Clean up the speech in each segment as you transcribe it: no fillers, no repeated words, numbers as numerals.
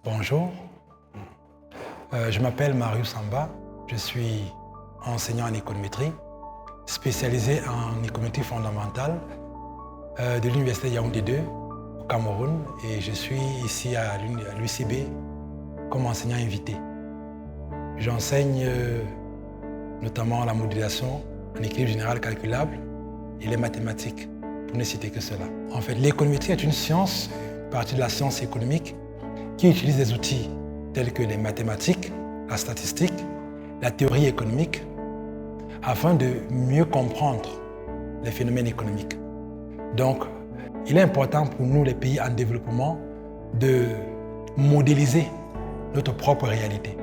Bonjour, je m'appelle Marius Samba, je suis enseignant en économétrie, spécialisé en économétrie fondamentale de l'Université Yaoundé 2 au Cameroun et je suis ici à l'UCB comme enseignant invité. J'enseigne notamment la modélisation en équilibre général calculable et les mathématiques, pour ne citer que cela. En fait, l'économétrie est une science, partie de la science économique, qui utilise des outils tels que les mathématiques, la statistique, la théorie économique, afin de mieux comprendre les phénomènes économiques. Donc, il est important pour nous, les pays en développement, de modéliser notre propre réalité.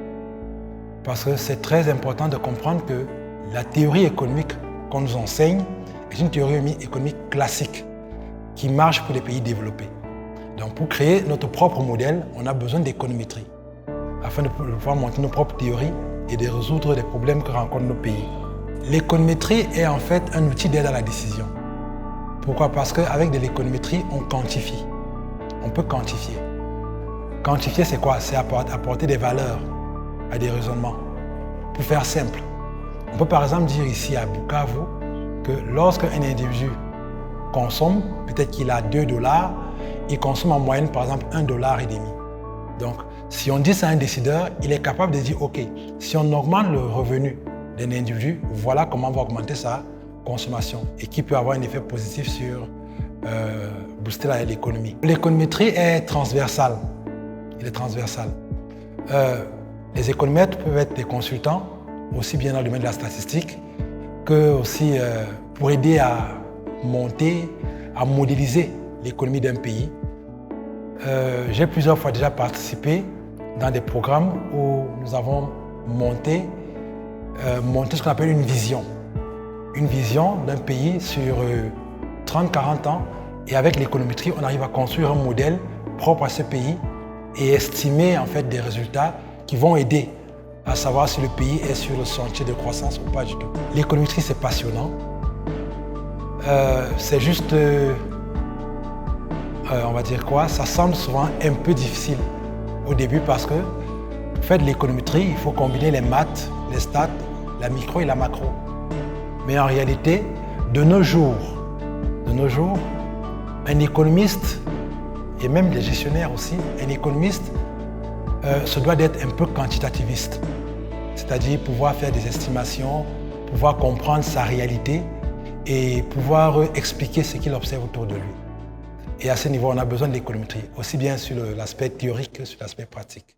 Parce que c'est très important de comprendre que la théorie économique qu'on nous enseigne est une théorie économique classique qui marche pour les pays développés. Donc pour créer notre propre modèle, on a besoin d'économétrie afin de pouvoir monter nos propres théories et de résoudre les problèmes que rencontrent nos pays. L'économétrie est en fait un outil d'aide à la décision. Pourquoi? Parce qu'avec de l'économétrie, on quantifie. On peut quantifier. Quantifier, c'est quoi? C'est apporter des valeurs à des raisonnements. Pour faire simple, on peut par exemple dire ici à Bukavu que lorsqu'un individu consomme, peut-être qu'il a $2, il consomme en moyenne par exemple $1,50. Donc, si on dit ça à un décideur, il est capable de dire ok, si on augmente le revenu d'un individu, voilà comment on va augmenter sa consommation et qui peut avoir un effet positif sur booster l'économie. L'économétrie est transversale. Il est transversal. Les économètres peuvent être des consultants, aussi bien dans le domaine de la statistique, que aussi pour aider à monter, à modéliser l'économie d'un pays. J'ai plusieurs fois déjà participé dans des programmes où nous avons monté ce qu'on appelle une vision. Une vision d'un pays sur 30-40 ans. Et avec l'économétrie, on arrive à construire un modèle propre à ce pays et estimer en fait des résultats qui vont aider à savoir si le pays est sur le sentier de croissance ou pas du tout. L'économétrie, c'est passionnant. C'est juste, on va dire quoi, ça semble souvent un peu difficile au début parce que pour faire de l'économétrie, il faut combiner les maths, les stats, la micro et la macro. Mais en réalité, de nos jours, un économiste, et même les gestionnaires aussi, un économiste se doit d'être un peu quantitativiste. C'est-à-dire pouvoir faire des estimations, pouvoir comprendre sa réalité et pouvoir expliquer ce qu'il observe autour de lui. Et à ce niveau, on a besoin de l'économétrie, aussi bien sur l'aspect théorique que sur l'aspect pratique.